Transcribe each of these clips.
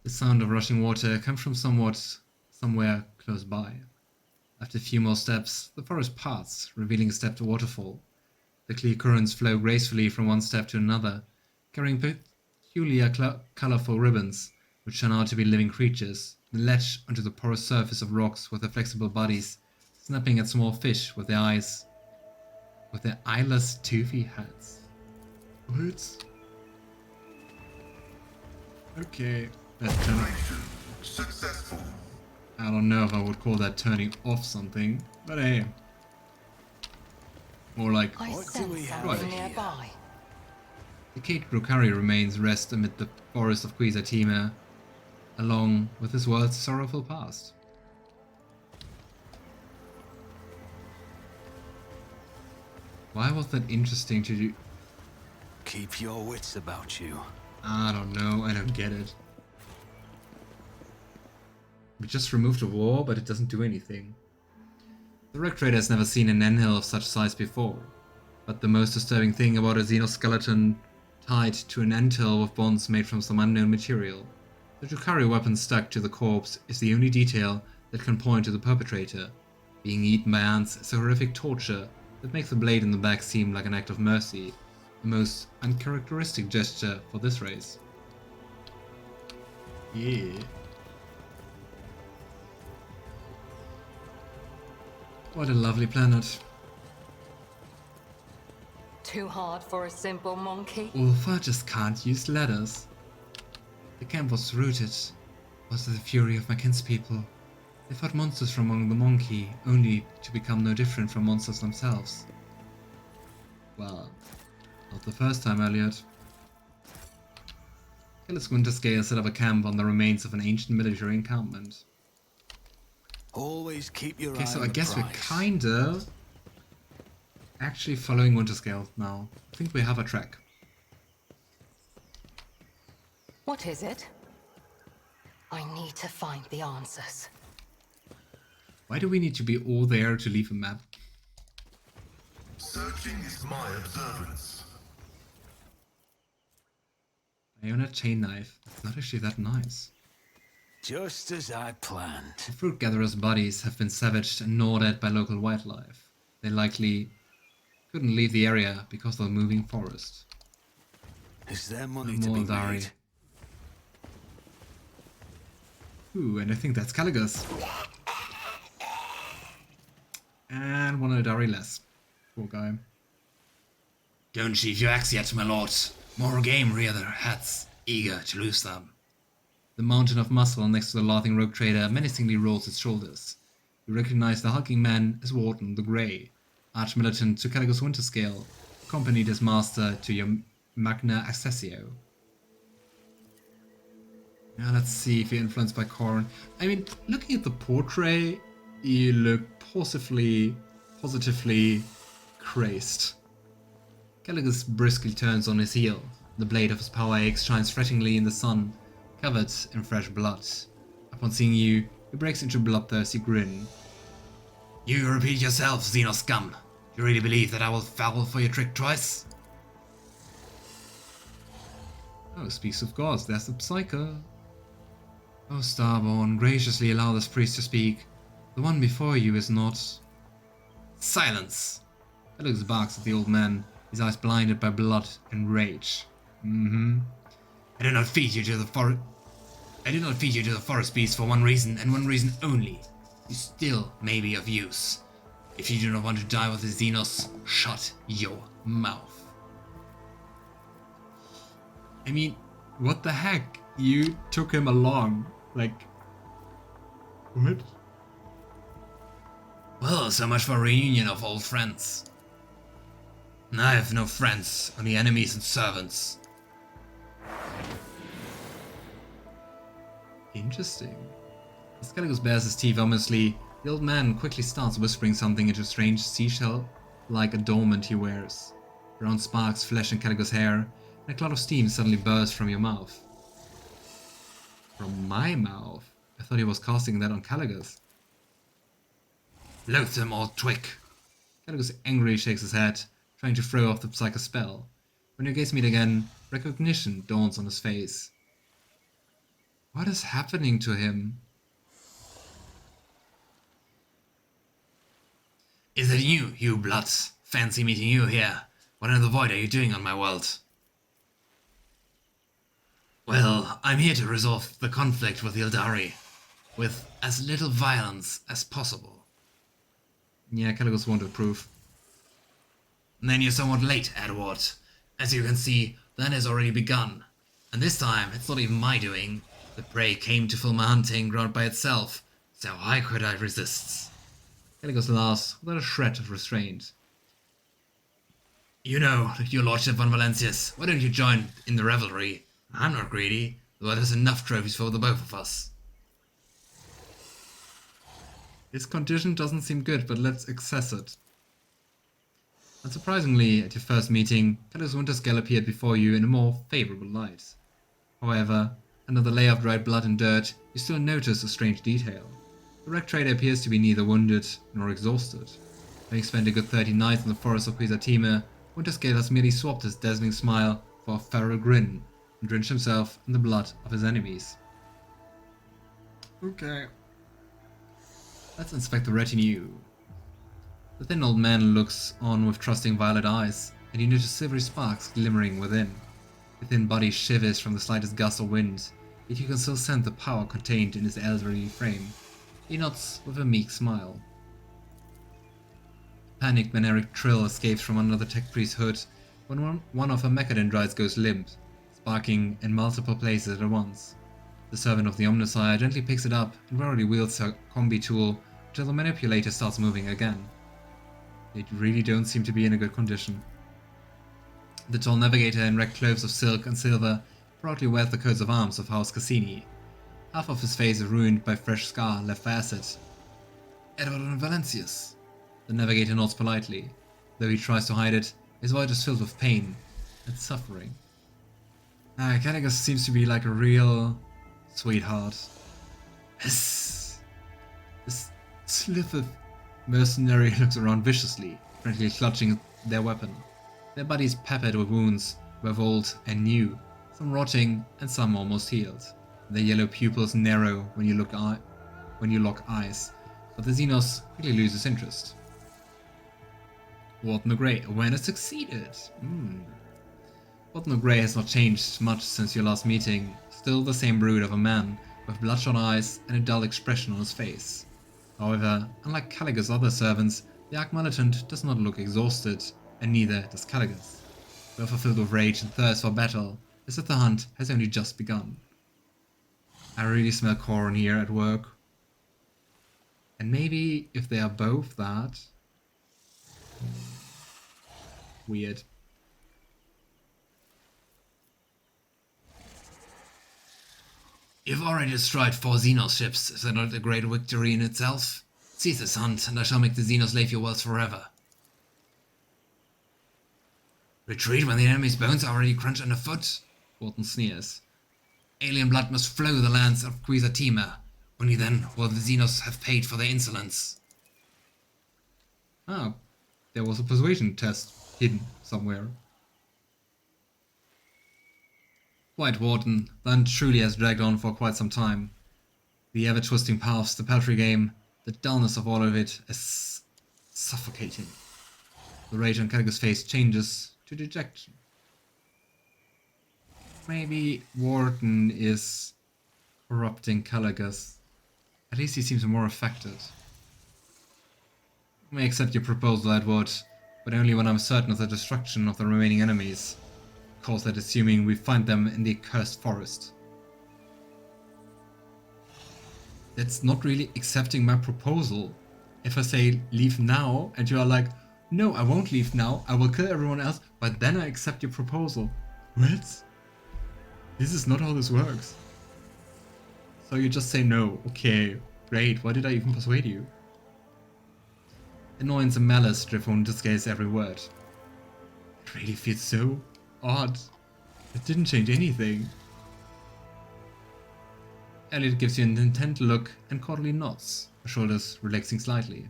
The sound of rushing water comes from somewhere close by. After a few more steps, the forest parts, revealing a stepped waterfall. The clear currents flow gracefully from one step to another, carrying peculiar colorful ribbons, which turn out to be living creatures, that latch onto the porous surface of rocks with their flexible bodies, snapping at small fish with their eyeless, toothy heads. What? Okay, that's successful. I don't know if I would call that turning off something, but hey. More like, what do we have nearby? The Kate Grokari remains rest amid the forest of Quisatima, along with his world's sorrowful past. Why was that interesting to do? Keep your wits about you. I don't know, I don't get it. We just removed a war, but it doesn't do anything. The Rogue Trader has never seen an anthill of such size before, but the most disturbing thing about a Xenos skeleton tied to an anthill with bonds made from some unknown material. The Drukhari weapon stuck to the corpse is the only detail that can point to the perpetrator. Being eaten by ants is a horrific torture that makes the blade in the back seem like an act of mercy, a most uncharacteristic gesture for this race. Yeah. What a lovely planet. Too hard for a simple monkey? Ulfar just can't use ladders. The camp was rooted was the fury of my kinspeople. They fought monsters from among the monkey, only to become no different from monsters themselves. Well, not the first time, Yrliet. Calligos Winterscale set up a camp on the remains of an ancient military encampment. Always keep your Okay, eye so on I the guess we're prize. kinda actually following Winterscale now. I think we have a track. What is it? I need to find the answers. Why do we need to be all there to leave a map? Searching is my observance. Bayonet chain knife. It's not actually that nice. Just as I planned. The fruit gatherers' bodies have been savaged and gnawed at by local wildlife. They likely couldn't leave the area because of the moving forest. Is there money No to more be Dari. made? Ooh, and I think that's Calligos. And one Dari less. Poor guy. Don't sheathe your axe yet, my lord. More game rear their heads, eager to lose them. The mountain of muscle next to the laughing rogue trader menacingly rolls its shoulders. You recognize the hulking man as Warden the Grey, arch-militant to Calligos Winterscale, accompanied as master to your Magna Accessio. Now let's see if you're influenced by Corn. I mean, looking at the portrait, you look positively crazed. Calligos briskly turns on his heel. The blade of his power axe shines threateningly in the sun, covered in fresh blood. Upon seeing you, he breaks into a bloodthirsty grin. You repeat yourself, Xenos scum. Do you really believe that I will fall for your trick twice? Oh, speaks of gods, there's the Psyker. Oh, Starborn, graciously allow this priest to speak. The one before you is not... Silence! Calligos barks at the old man, his eyes blinded by blood and rage. I do not feed you to the forest. I do not feed you to the forest beast for one reason, and one reason only. You still may be of use. If you do not want to die with the Xenos, shut your mouth. I mean, what the heck? You took him along. Like... What? Well, so much for a reunion of old friends. I have no friends, only enemies and servants. Interesting. As Calligos bares his teeth ominously, the old man quickly starts whispering something into a strange seashell-like adornment he wears. Brown sparks flash in Calligos' hair, and a cloud of steam suddenly bursts from your mouth. From my mouth? I thought he was casting that on Calligos. Loathsome old twig! Calligos angrily shakes his head, trying to throw off the Psyker spell. When your gaze meet again, recognition dawns on his face. What is happening to him? Is it you bloods? Fancy meeting you here. What in the void are you doing on my world? Well, I'm here to resolve the conflict with Ildari, with as little violence as possible. Yeah, Calligos won't approve. And then you're somewhat late, Edward. As you can see, the hunt has already begun. And this time, it's not even my doing. The prey came to fill my hunting ground by itself, so how could I resist? Calligos laughs without a shred of restraint. You know, your lordship von Valencius, why don't you join in the revelry? I'm not greedy, though there's enough trophies for the both of us. His condition doesn't seem good, but let's access it. Unsurprisingly, at your first meeting, Calligos Winterscale appeared before you in a more favourable light. However, under the layer of dried blood and dirt, you still notice a strange detail. The wrecked trader appears to be neither wounded nor exhausted. Having spent a good 30 nights in the forests of Quisatime, Winterscale has merely swapped his dazzling smile for a feral grin and drenched himself in the blood of his enemies. Okay. Let's inspect the retinue. The thin old man looks on with trusting violet eyes, and you notice silvery sparks glimmering within. The thin body shivers from the slightest gust of wind, yet you can still sense the power contained in his elderly frame. He nods with a meek smile. A panicked Maneric trill escapes from under the tech priest's hood when one of her mechadendrites goes limp, sparking in multiple places at once. The servant of the Omnissiah gently picks it up and warily wields her combi tool until the manipulator starts moving again. They really don't seem to be in a good condition. The tall navigator in wrecked clothes of silk and silver proudly wears the coats of arms of House Cassini. Half of his face is ruined by fresh scar left by acid. Edward and Valencius. The navigator nods politely. Though he tries to hide it, his voice is filled with pain and suffering. Calligos seems to be like a real sweetheart. This slither mercenary looks around viciously, frantically clutching their weapon. Their bodies peppered with wounds, both old and new, some rotting and some almost healed. Their yellow pupils narrow when you lock eyes, but the Xenos quickly loses interest. Warden the Grey, awareness succeeded. Warden the Grey has not changed much since your last meeting, still the same brood of a man, with bloodshot eyes and a dull expression on his face. However, unlike Calligos' other servants, the Arch-Militant does not look exhausted, and neither does Calligos. Both are filled with rage and thirst for battle, as if the hunt has only just begun. I really smell Koron here at work. And maybe if they are both that... Weird. You've already destroyed 4 Xenos ships. Is that not a great victory in itself? Cease this hunt, and I shall make the Xenos leave your worlds forever. Retreat when the enemy's bones are already crunched underfoot? Warden sneers. Alien blood must flow the lands of Quisatime. Only then will the Xenos have paid for their insolence. Ah, there was a persuasion test hidden somewhere. Quite, Warden. The hunt truly has dragged on for quite some time. The ever-twisting paths, the paltry game, the dullness of all of it is suffocating. The rage on Calligos' face changes to dejection. Maybe Warden is corrupting Calligos. At least he seems more affected. I may accept your proposal, Edward, but only when I'm certain of the destruction of the remaining enemies. Of course, that assuming we find them in the accursed forest. That's not really accepting my proposal. If I say leave now, and you are like, no, I won't leave now, I will kill everyone else, but then I accept your proposal. What? This is not how this works. So you just say no. Okay, great, why did I even persuade you? Annoyance and malice drift from Winterscale's every word. It really feels so odd. It didn't change anything. Yrliet gives you an intent look and cordially nods, her shoulders relaxing slightly.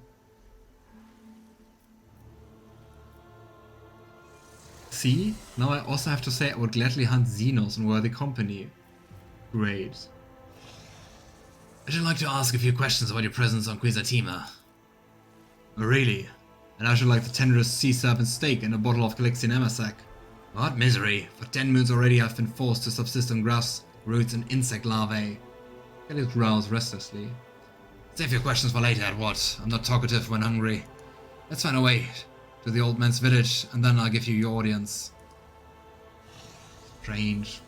See? Now I also have to say I would gladly hunt Xenos in worthy company. Great. I should like to ask a few questions about your presence on Quizatima. Oh, really? And I should like the tenderest sea serpent steak and a bottle of Galixian Amasac. What misery! For 10 moons already I've been forced to subsist on grass, roots and insect larvae. Calligos growls restlessly. Save your questions for later, Edward. I'm not talkative when hungry. Let's find a way to the old man's village, and then I'll give you your audience. Strange.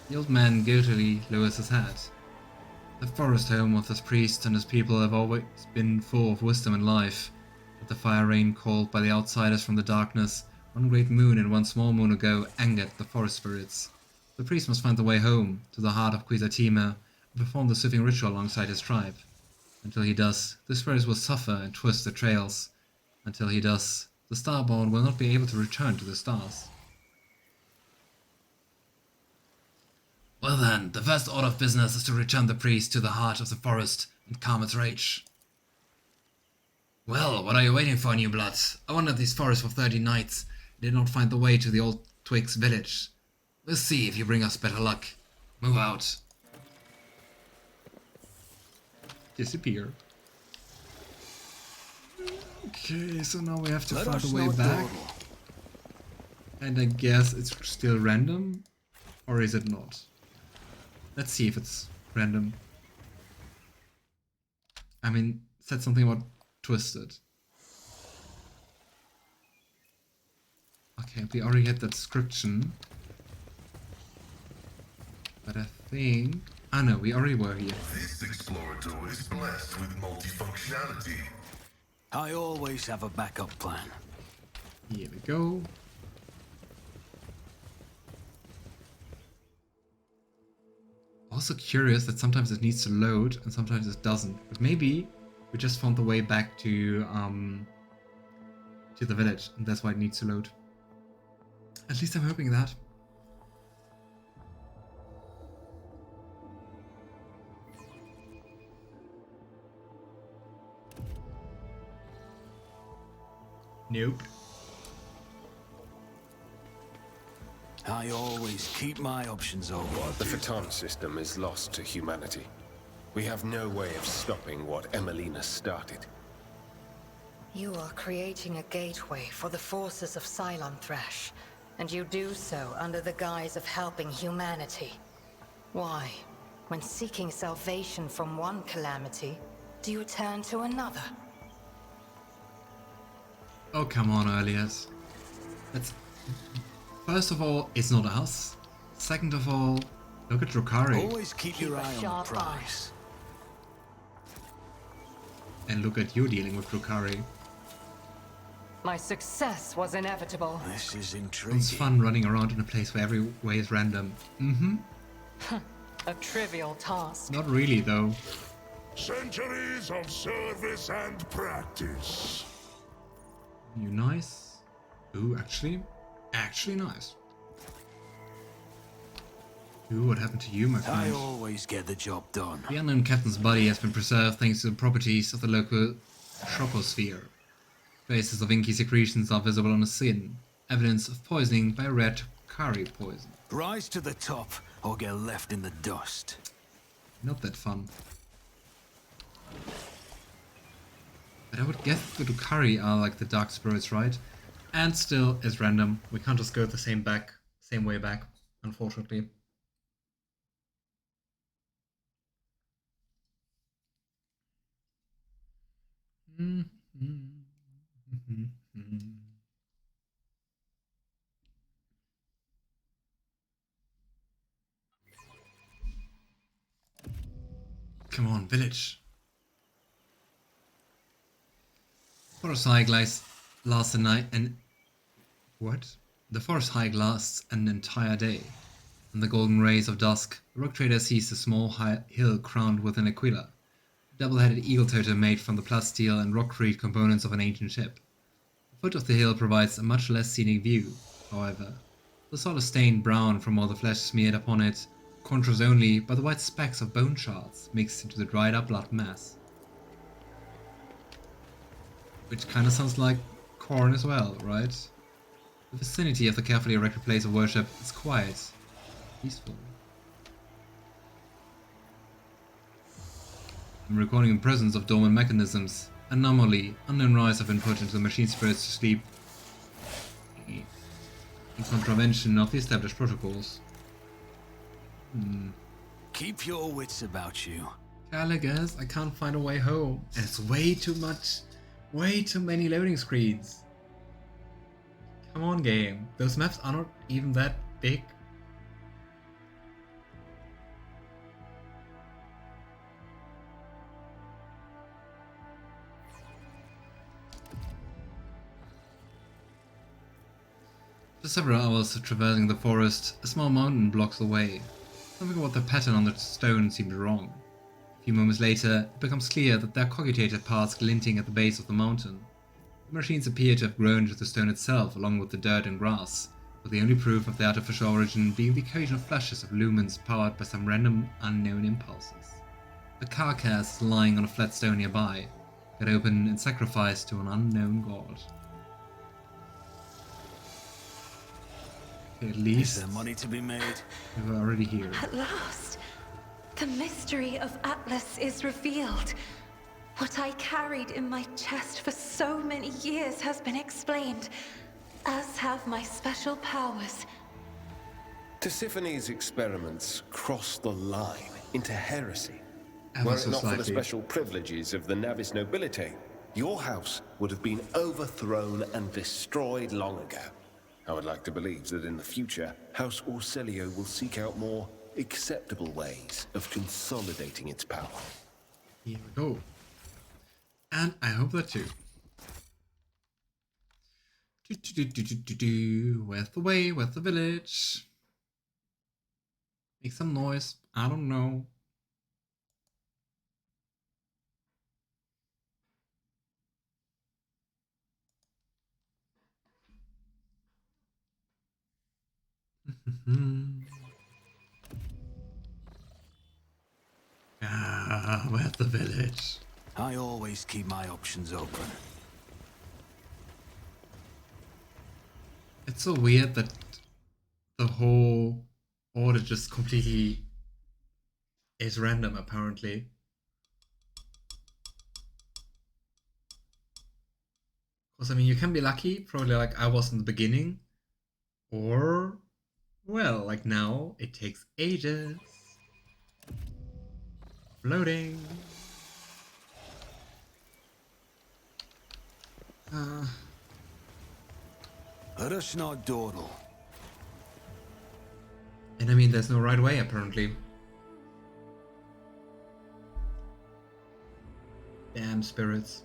The old man guiltily lowers his head. The forest home of this priest and his people have always been full of wisdom and life, but the fire rain called by the outsiders from the darkness, one great moon and one small moon ago, angered the forest spirits. The priest must find the way home, to the heart of Quizatima, and perform the soothing ritual alongside his tribe. Until he does, the spirits will suffer and twist the trails. Until he does, the Starborn will not be able to return to the stars. Well then, the first order of business is to return the priest to the heart of the forest and calm its rage. Well, what are you waiting for, new blood? I wandered these forests for 30 nights and did not find the way to the old Twig's village. We'll see if you bring us better luck. Move out. Disappear. Okay, so now we have to Let find us a way know, back. Doral. And I guess it's still random? Or is it not? Let's see if it's random. I mean, it said something about twisted. Okay, we already had that description. But I think... Ah no, we already were here. This explorator is blessed with multifunctionality. I always have a backup plan. Here we go. Also curious that sometimes it needs to load and sometimes it doesn't. But maybe we just found the way back to the village and that's why it needs to load. At least I'm hoping that. Nope. I always keep my options open. The Phaeton system is lost to humanity. We have no way of stopping what Emelina started. You are creating a gateway for the forces of Cylon Thresh, and you do so under the guise of helping humanity. Why, when seeking salvation from one calamity, do you turn to another? Oh, come on, Yrliet. That's... First of all, it's not us. Second of all, look at Drukhari. Always keep your Keep a eye on the sharp prize. And look at you dealing with Drukhari. My success was inevitable. This is It's intriguing. fun running around in a place where every way is random. Mm-hmm. A trivial task. Not really, though. Centuries of service and practice. You nice? Ooh, actually nice. Ooh, what happened to you, my I friend? always get the job done. The unknown captain's body has been preserved thanks to the properties of the local troposphere. Traces of inky secretions are visible on the skin, evidence of poisoning by red curry poison. Rise to the top or get left in the dust. Not that fun. But I would guess the Drukhari are like the dark spirits, right? And still, it's random. We can't just go the same way back, unfortunately. Come on, village. Forest hike lasts a night and... What? The forest hike lasts an entire day. In the golden rays of dusk, the rock trader sees a small hill crowned with an aquila, a double-headed eagle totem made from the plasteel and rock-freed components of an ancient ship. The foot of the hill provides a much less scenic view, however. The sod is stained brown from all the flesh smeared upon it, contrasted only by the white specks of bone shards mixed into the dried-up blood mass. Which kinda sounds like corn as well, right? The vicinity of the carefully erected place of worship is quiet, peaceful. I'm recording the presence of dormant mechanisms, anomaly, unknown rise of input into the machine spirits to sleep, in contravention of the established protocols. Keep your wits about you. Calligos, I can't find a way home. And it's way too much, way too many loading screens. Come on, game. Those maps are not even that big. For several hours of traversing the forest, a small mountain blocks the way. Something about the pattern on the stone seemed wrong. A few moments later, it becomes clear that there are cogitated paths glinting at the base of the mountain. The machines appear to have grown into the stone itself along with the dirt and grass, with the only proof of their artificial origin being the occasional flashes of lumens powered by some random unknown impulses. A carcass lying on a flat stone nearby, cut open and sacrificed to an unknown god. Okay, at least Is there money to be made? we were already here. At last, the mystery of Atlas is revealed. What I carried in my chest for so many years has been explained, as have my special powers. Tisiphony's experiments crossed the line into heresy. Ever Were so it not for the slightly. special privileges of the Navis nobility, your house would have been overthrown and destroyed long ago. I would like to believe that in the future, House Orselio will seek out more acceptable ways of consolidating its power. Here we go. And I hope that too. Where's the way? Where's the village? Make some noise. I don't know. Where's the village? I always keep my options open. It's so weird that the whole order just completely is random, apparently. Because, I mean, you can be lucky, probably like I was in the beginning. Or, well, like now, it takes ages. Loading. Rushnod Dordal. And I mean, there's no right way, apparently. Damn spirits.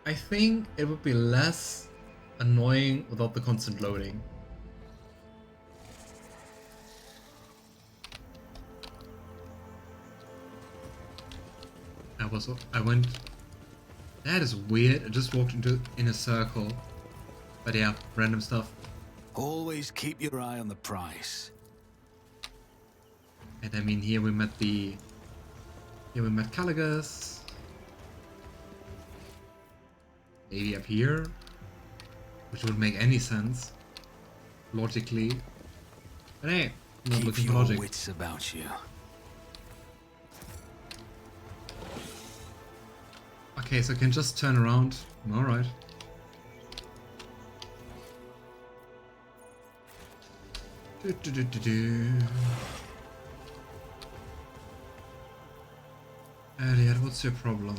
I think it would be less annoying without the constant loading. I went. That is weird. I just walked in a circle. But yeah, random stuff. Always keep your eye on the price. And I mean, here we met Calligos. Maybe up here, which would make any sense logically. But hey, I'm not Keep looking for your logic. wits about you. Okay, so I can just turn around. All right. Yrliet, what's your problem?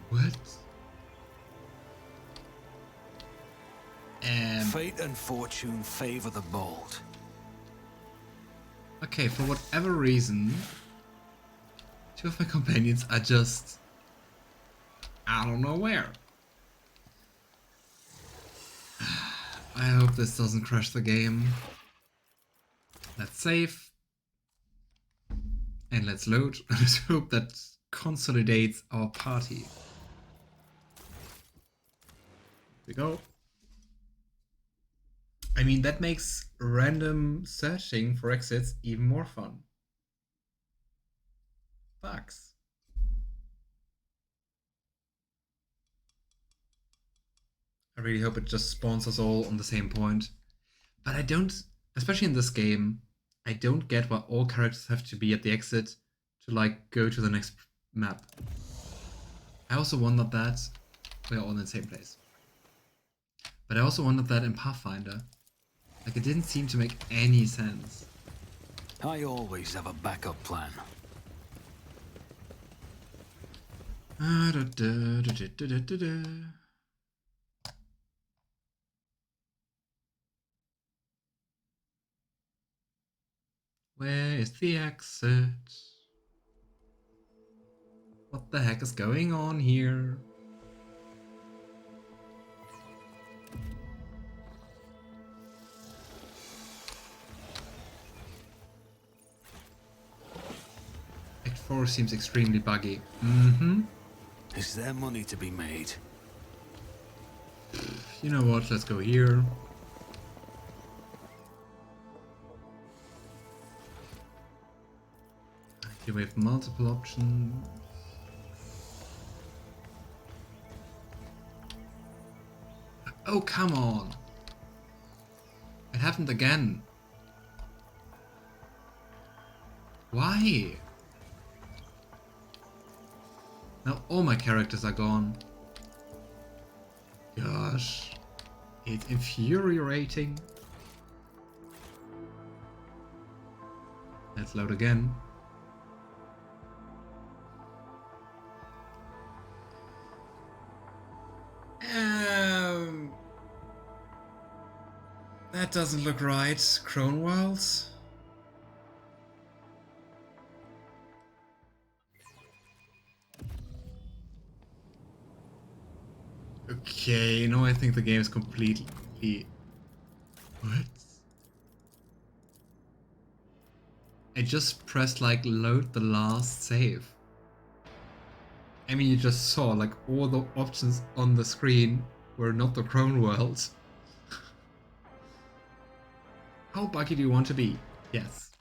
What? Fate and fortune favor the bold. Okay, for whatever reason, two of my companions are just... I don't know where. I hope this doesn't crash the game. Let's save. And let's load. Let's hope that consolidates our party. Here we go. I mean, that makes random searching for exits even more fun. Bugs. I really hope it just spawns us all on the same point. But I don't, especially in this game, I don't get why all characters have to be at the exit to like go to the next map. I also wondered that we're all in the same place. But I also wondered that in Pathfinder. Like, it didn't seem to make any sense. I always have a backup plan. Where is the exit? What the heck is going on here? Act 4 seems extremely buggy. Is there money to be made? You know what, let's go here. Here we have multiple options. Oh, come on! It happened again. Why? Now all my characters are gone. Gosh. It's infuriating. Let's load again. That doesn't look right. Crone Worlds? Okay, no, I think the game is completely... What? I just pressed like load the last save. I mean, you just saw like all the options on the screen were not the Crone Worlds. How buggy do you want to be? Yes.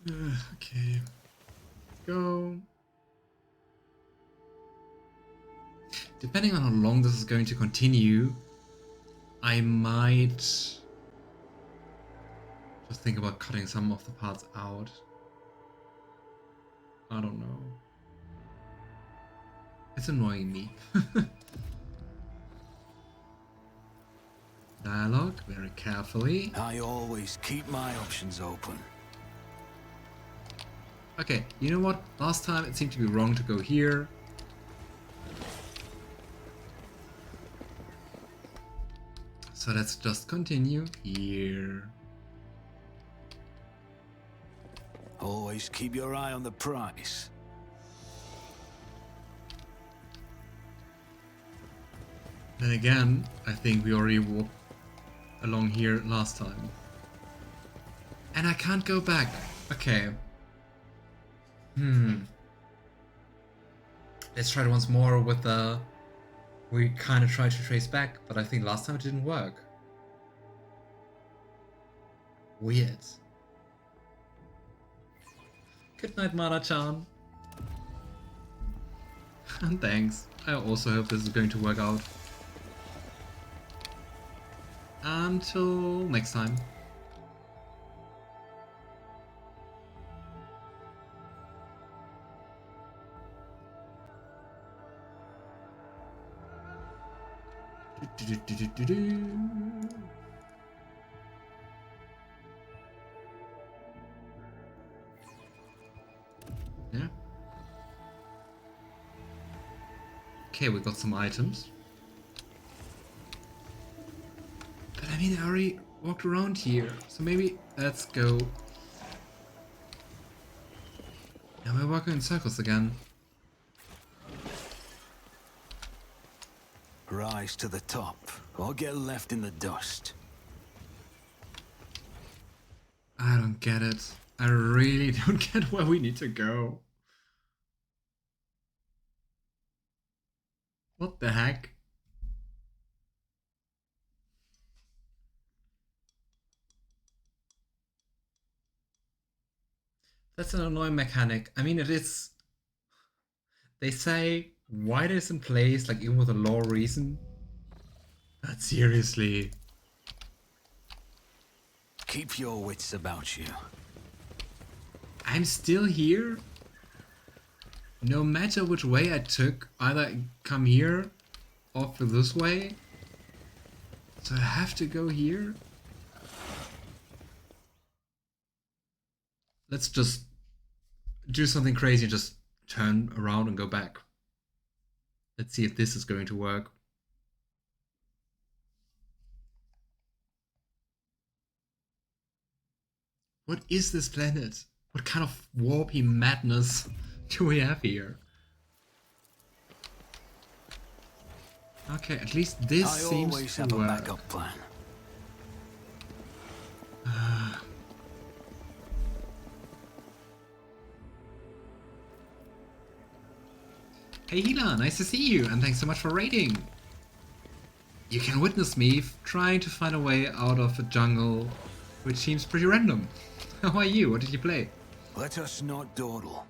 Okay. Go. Depending on how long this is going to continue, I might just think about cutting some of the parts out. I don't know. It's annoying me. Dialogue very carefully. I always keep my options open. Okay, you know what? Last time it seemed to be wrong to go here. So let's just continue here. Always keep your eye on the prize. Then again, I think we already walked along here last time. And I can't go back. Okay. Let's try it once more with the... We kind of tried to trace back, but I think last time it didn't work. Weird. Good night, Mara-chan. And thanks. I also hope this is going to work out. Until next time. Yeah. Okay, we got some items. But I mean, I already walked around here, so maybe let's go. Now we're walking in circles again. Rise to the top, or get left in the dust. I don't get it. I really don't get where we need to go. What the heck? That's an annoying mechanic. I mean, it is... They say, why it is in place, like even with a lore reason. But seriously. Keep your wits about you. I'm still here? No matter which way I took, either I come here or through this way. So I have to go here? Let's just do something crazy, just turn around and go back. Let's see if this is going to work. What is this planet? What kind of warpy madness do we have here? Okay, at least this I seems always to have a work. backup plan. Hey Hila, nice to see you, and thanks so much for raiding. You can witness me trying to find a way out of a jungle, which seems pretty random. How are you? What did you play? Let us not dawdle.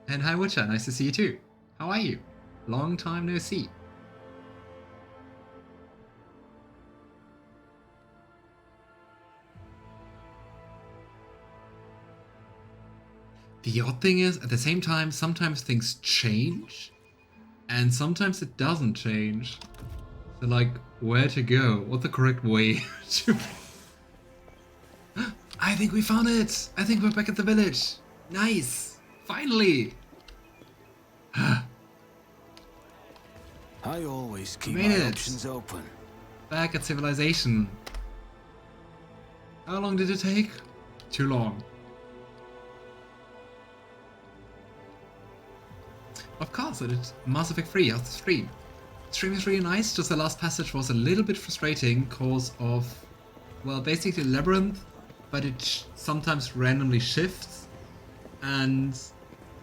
And hi Witcher, nice to see you too. How are you? Long time no see. The odd thing is, at the same time, sometimes things change, and sometimes it doesn't change. So like, where to go? What's the correct way to... I think we found it! I think we're back at the village! Nice! Finally! I always keep Made my it. options open. Back at civilization. How long did it take? Too long. Of course, I did Mass Effect 3 off the stream. Stream is really nice, just the last passage was a little bit frustrating because of, well, basically Labyrinth, but it sometimes randomly shifts, and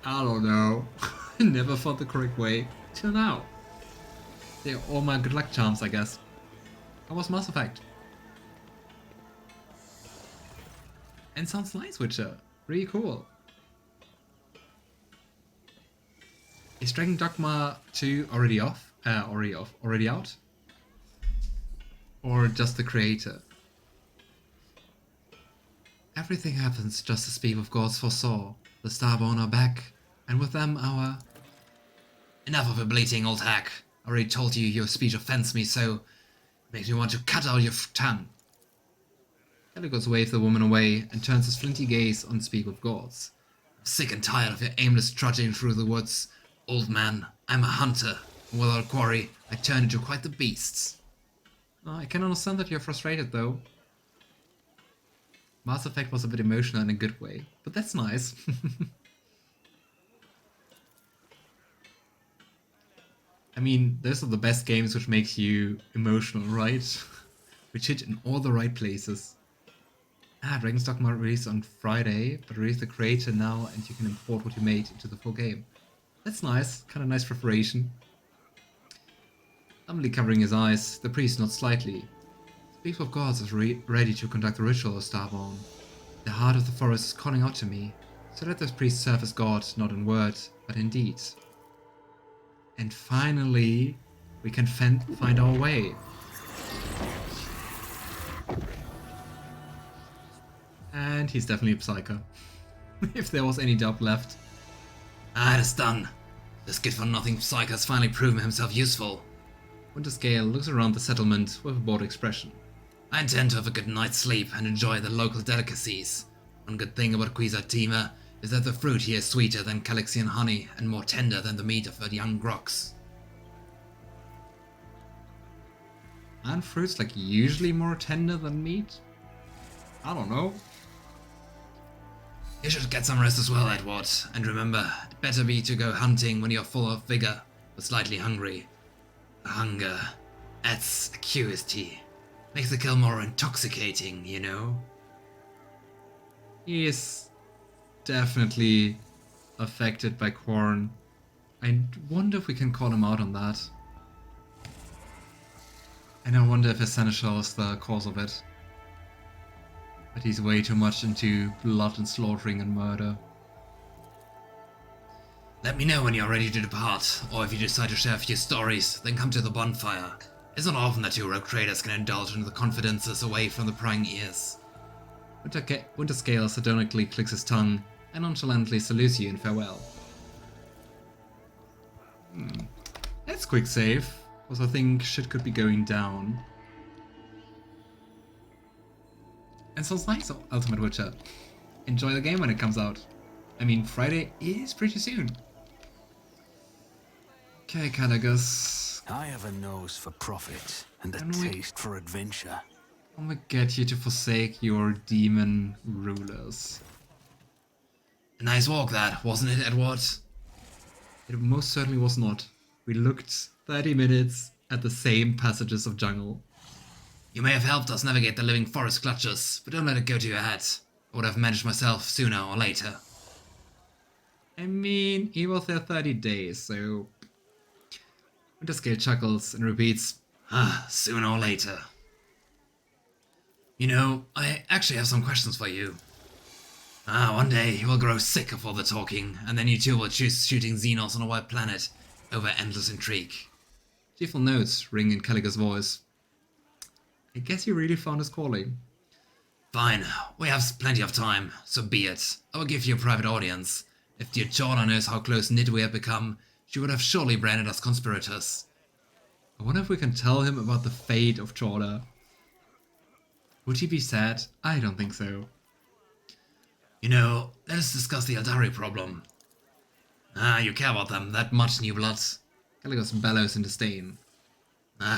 I don't know, I never found the correct way till now. They're all my good luck charms, I guess. How was Mass Effect? And sounds nice, Witcher. Really cool. Is Dragon Dogma 2 already off? Already out? Or just the creator? Everything happens just as people of gods foresaw. The Starborn are back, and with them our... Enough of a bleating, old hack. I already told you your speech offends me, so... makes me want to cut out your tongue. Calligos waves the woman away and turns his flinty gaze on Speak with Gods. I'm sick and tired of your aimless trudging through the woods. Old man, I'm a hunter, and without a quarry, I turn into quite the beasts. I can understand that you're frustrated though. Mass Effect was a bit emotional in a good way, but that's nice. I mean, those are the best games which makes you emotional, right? Which hit in all the right places. Dragon's Dogma released on Friday, but release the creator now and you can import what you made into the full game. That's nice, kinda nice preparation. Humbly covering his eyes, the priest nods slightly. Speaks of Gods is ready to conduct the ritual of Starborn. The heart of the forest is calling out to me, so let this priest serve as God, not in word, but in deed. And finally, we can find our way. And he's definitely a Psyker. If there was any doubt left. It is done. This good-for-nothing Psyker has finally proven himself useful. Winterscale looks around the settlement with a bored expression. I intend to have a good night's sleep and enjoy the local delicacies. One good thing about Quizatima is that the fruit here is sweeter than Calixian honey and more tender than the meat of the young groks. Aren't fruits like usually more tender than meat? I don't know. You should get some rest as well, Edward, and remember, it better be to go hunting when you're full of vigor, but slightly hungry. Hunger adds acuity, makes the kill more intoxicating, you know? He is definitely affected by corn. I wonder if we can call him out on that. And I wonder if his Seneschal is the cause of it. But he's way too much into blood and slaughtering and murder. Let me know when you're ready to depart, or if you decide to share a few stories, then come to the bonfire. It's not often that two rogue traders can indulge in the confidences away from the prying ears. Winterscale sardonically clicks his tongue and nonchalantly salutes you in farewell. That's quick save, because I think shit could be going down. And sounds nice, Ultimate Witcher. Enjoy the game when it comes out. I mean, Friday is pretty soon. Okay, Calligos. I have a nose for profit and a taste for adventure. I'm gonna get you to forsake your demon rulers. A nice walk that, wasn't it, Edward? It most certainly was not. We looked 30 minutes at the same passages of jungle. You may have helped us navigate the living forest clutches, but don't let it go to your head. I would have managed myself sooner or later. I mean, he was there 30 days, so... Winterscale chuckles and repeats, Sooner or later. You know, I actually have some questions for you. One day you will grow sick of all the talking, and then you two will choose shooting Xenos on a wild planet over endless intrigue. cheerful notes ring in Calligos' voice. I guess he really found his calling. Fine, we have plenty of time, so be it. I will give you a private audience. If dear Jordan knows how close-knit we have become, she would have surely branded us conspirators. I wonder if we can tell him about the fate of Jordan. Would he be sad? I don't think so. You know, let us discuss the Eldari problem. You care about them that much, new bloods. Calligos bellows in disdain.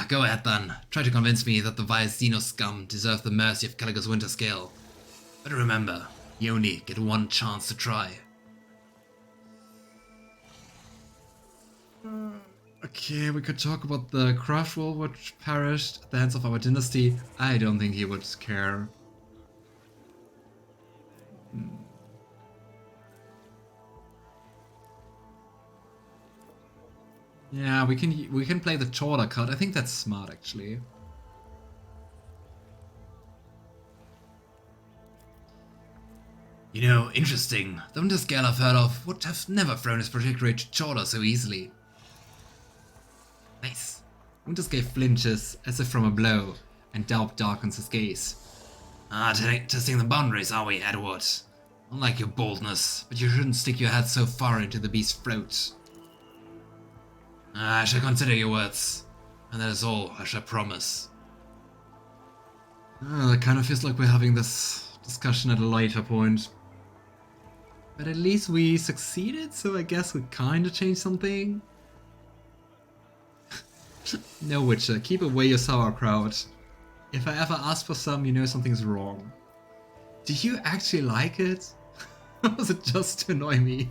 Go ahead then. Try to convince me that the vile Xenos scum deserve the mercy of Calligos Winterscale. But remember, you only get one chance to try. Okay, we could talk about the craft wall which perished at the hands of our dynasty. I don't think he would care. Yeah, we can play the Chorda cut. I think that's smart, actually. You know, interesting. The Winterscale I've heard of would have never thrown his protectorate to Chorda so easily. Nice. Winterscale flinches as if from a blow, and doubt darkens his gaze. Testing the boundaries, are we, Edward? I like your boldness, but you shouldn't stick your head so far into the beast's throat. I shall consider your words, and that is all I shall promise. It kind of feels like we're having this discussion at a later point. But at least we succeeded, so I guess we kind of changed something. No, Witcher, keep away your sauerkraut. If I ever ask for some, you know something's wrong. Do you actually like it? Or was it just to annoy me?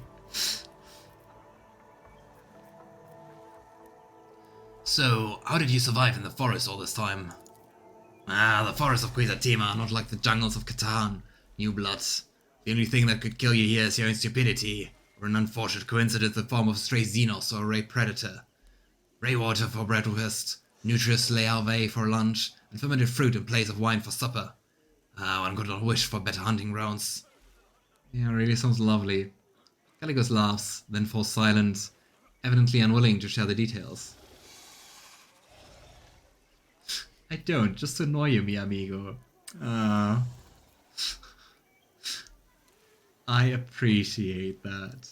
So, how did you survive in the forest all this time? The forests of Quizatima are not like the jungles of Catan, new bloods. The only thing that could kill you here is your own stupidity, or an unfortunate coincidence in the form of a stray Xenos or a ray predator. Raywater for breakfast, nutritious larvae for lunch, and fermented fruit in place of wine for supper. One could not wish for better hunting grounds. Yeah, really sounds lovely. Calligos laughs, then falls silent, evidently unwilling to share the details. I don't, just to annoy you, mi amigo. I appreciate that.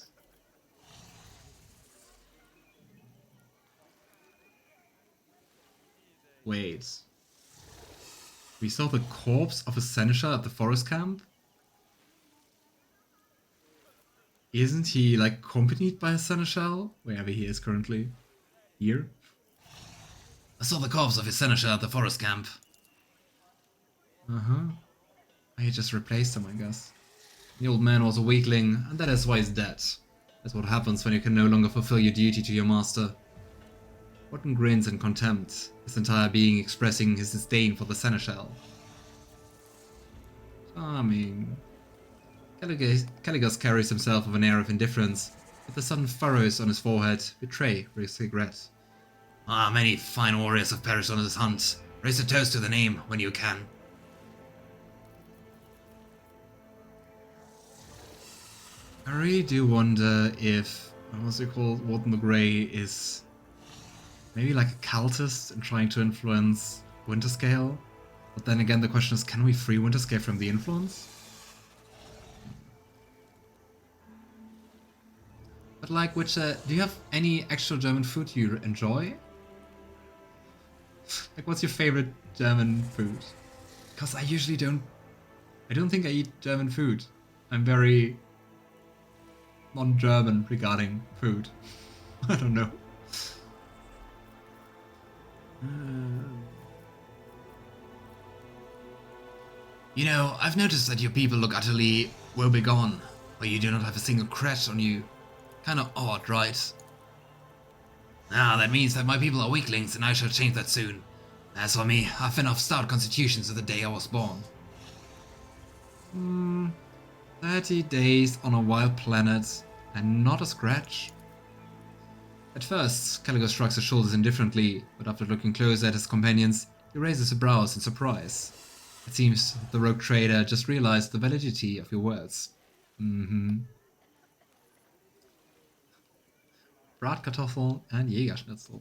Wait. We saw the corpse of a Seneschal at the forest camp? Isn't he, like, accompanied by a Seneschal? Wherever he is currently. Here? I saw the corpse of his Seneschal at the forest camp. Uh-huh. I just replaced him, I guess. The old man was a weakling, and that is why he's dead. That's what happens when you can no longer fulfill your duty to your master. Wharton grins in contempt, his entire being expressing his disdain for the Seneschal. Charming. Calligos carries himself with an air of indifference, but the sudden furrows on his forehead betray his regret. Ah, many fine warriors have perished on this hunt. Raise a toast to the name when you can. I really do wonder if, what's it called, Warden the Grey is maybe like a cultist and trying to influence Winterscale. But then again, the question is, can we free Winterscale from the influence? But like, do you have any actual German food you enjoy? Like, what's your favorite German food? Because I usually don't think I eat German food. I'm very non-German regarding food. I don't know. You know, I've noticed that your people look utterly woebegone, or you do not have a single crash on you. Kinda odd, right? Ah, that means that my people are weaklings, and I shall change that soon. As for me, I've been of stout constitution since the day I was born. 30 days on a wild planet, and not a scratch? At first, Calligos shrugs his shoulders indifferently, but after looking closer at his companions, he raises his brows in surprise. It seems the rogue trader just realized the validity of your words. Bratkartoffel and Jägerschnitzel.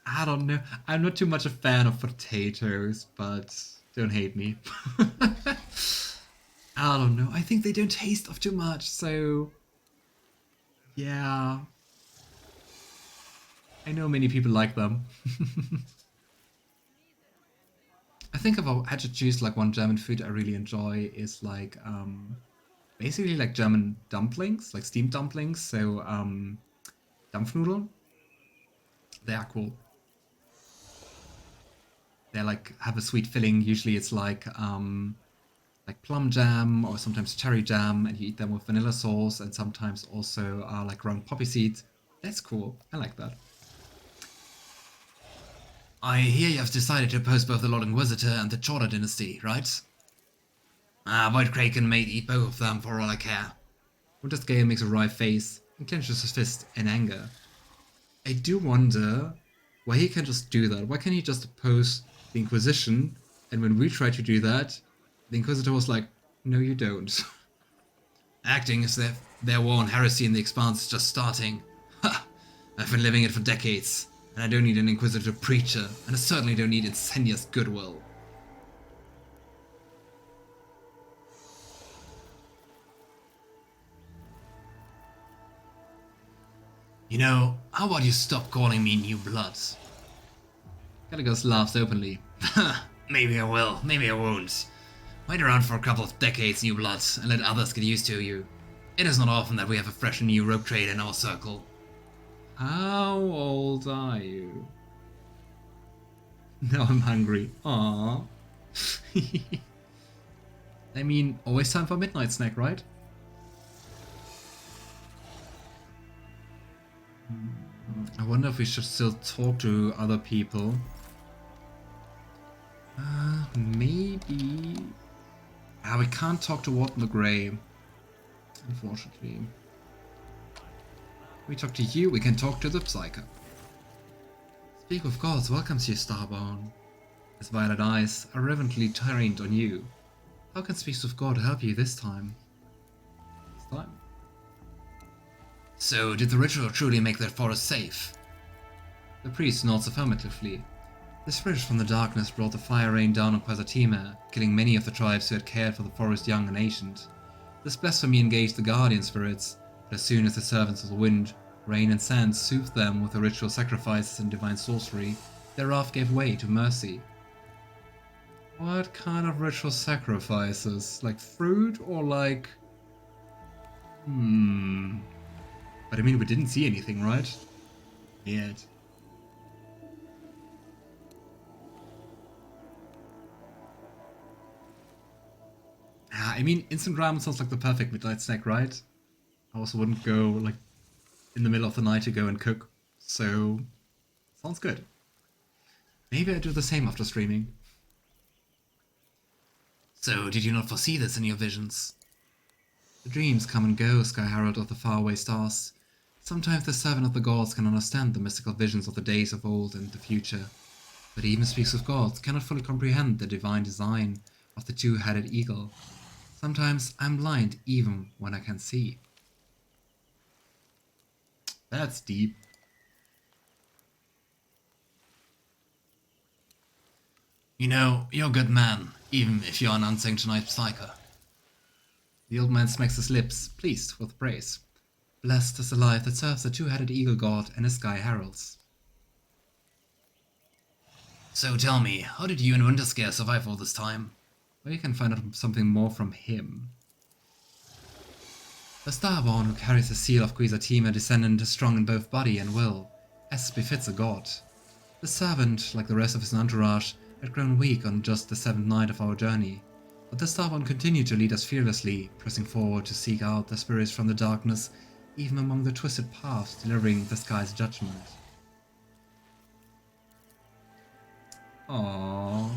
I don't know. I'm not too much a fan of potatoes, but don't hate me. I don't know. I think they don't taste of too much, so yeah. I know many people like them. I think if I had to choose like one German food I really enjoy is like basically like German dumplings, like steamed dumplings. So Dampfnudeln. They are cool. They like have a sweet filling. Usually it's like plum jam or sometimes cherry jam, and you eat them with vanilla sauce, and sometimes also like ground poppy seeds. That's cool. I like that. I hear you have decided to oppose both the Lord Inquisitor and the Chorda dynasty, right? Void Kraken may eat both of them for all I care. Winterscale makes a wry face and clenches his fist in anger. I do wonder why he can just do that. Why can't he just oppose the Inquisition, and when we tried to do that, the Inquisitor was like, no you don't. Acting as if their war on heresy in the Expanse is just starting. Ha! I've been living it for decades, and I don't need an Inquisitor preacher, and I certainly don't need insidious goodwill. You know, how about you stop calling me New Blood? Calligos laughs openly. Maybe I will, maybe I won't. Wait around for a couple of decades, New Blood, and let others get used to you. It is not often that we have a fresh and new rogue trader in our circle. How old are you? Now I'm hungry. Aww. I mean, always time for midnight snack, right? I wonder if we should still talk to other people. Maybe. We can't talk to Warden the Grey, unfortunately. We talk to you, we can talk to the Psyker. Speak of gods, welcomes you, Starborn. His violet eyes are reverently trained on you. How can Speaks of God help you this time? This time? So, did the ritual truly make that forest safe? The priest nods affirmatively. The spirits from the darkness brought the fire rain down on Quasartima, killing many of the tribes who had cared for the forest young and ancient. This blasphemy engaged the guardian spirits, but as soon as the servants of the wind, rain and sand soothed them with the ritual sacrifices and divine sorcery, their wrath gave way to mercy. What kind of ritual sacrifices? Like fruit or like... But I mean, we didn't see anything, right? Yet. I mean, instant ramen sounds like the perfect midnight snack, right? I also wouldn't go, like, in the middle of the night to go and cook. So, sounds good. Maybe I do the same after streaming. So, did you not foresee this in your visions? The dreams come and go, Sky Herald of the faraway stars. Sometimes the servant of the gods can understand the mystical visions of the days of old and the future, but even speaks of gods cannot fully comprehend the divine design of the two-headed eagle. Sometimes I'm blind even when I can see. That's deep. You know, you're a good man, even if you're an unsanctionized Psyker. The old man smacks his lips, pleased with praise. Blessed is the life that serves the two-headed eagle god and his sky heralds. So tell me, how did you and Winterscale survive all this time? Well, you can find out something more from him. The Starborn who carries the seal of Quizatima descendant is strong in both body and will, as befits a god. The servant, like the rest of his entourage, had grown weak on just the 7th night of our journey, but the Starborn continued to lead us fearlessly, pressing forward to seek out the spirits from the darkness, even among the twisted paths delivering the sky's judgment. Aww.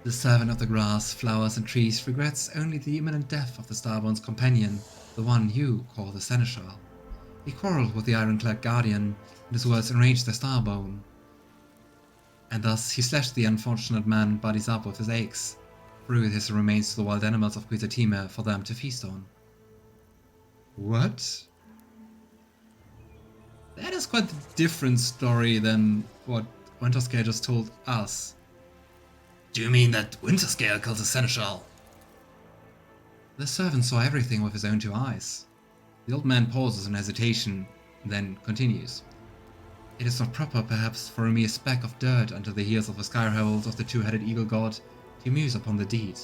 The servant of the grass, flowers and trees regrets only the imminent death of the Starborn's companion, the one you call the Seneschal. He quarreled with the ironclad guardian, and his words enraged the Starborn. And thus he slashed the unfortunate man bodies up with his axe, threw his remains to the wild animals of Quizatima for them to feast on. What? That is quite a different story than what Winterscale just told us. Do you mean that Winterscale killed the Seneschal? The servant saw everything with his own two eyes. The old man pauses in hesitation, then continues. It is not proper, perhaps, for a mere speck of dirt under the heels of the sky herald of the two-headed eagle god to muse upon the deed.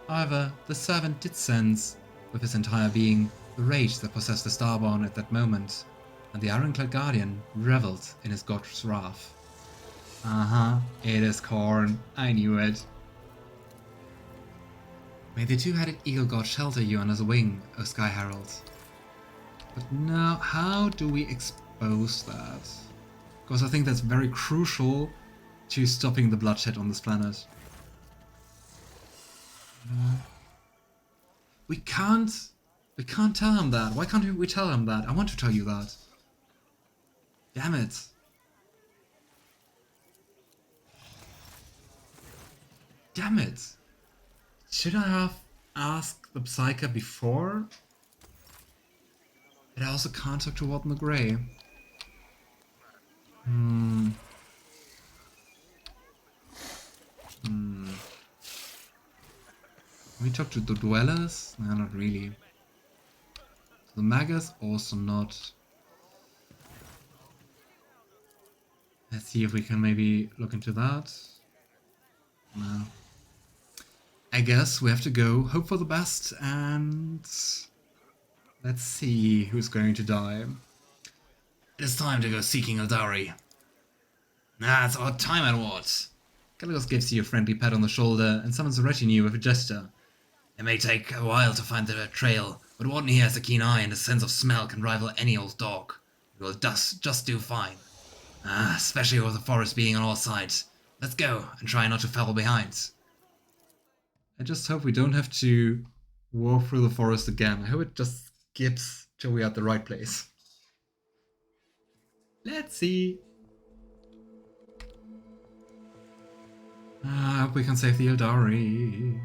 However, the servant did sense, with his entire being, the rage that possessed the Starborn at that moment, and the ironclad guardian revelled in his god's wrath. It is Korn. I knew it. May the two-headed eagle god shelter you under his wing, O Sky Herald. But now, how do we expose that? Because I think that's very crucial to stopping the bloodshed on this planet. We can't tell him that. Why can't we tell him that? I want to tell you that. Damn it. Damn it. Should I have asked the Psyker before? But I also can't talk to Warden the Grey. Can we talk to the Dwellers? No, not really. The Magos? Also not. Let's see if we can maybe look into that. No. I guess we have to go, hope for the best, and let's see who's going to die. It is time to go seeking Eldari. It's our time, Edward. Calligos gives you a friendly pat on the shoulder and summons a retinue with a gesture. It may take a while to find the trail, but Warden here has a keen eye and his sense of smell can rival any old dog. It will just do fine. Especially with the forest being on all sides. Let's go and try not to fall behind. I just hope we don't have to walk through the forest again. I hope it just skips till we're at the right place. Let's see. I hope we can save the Eldari.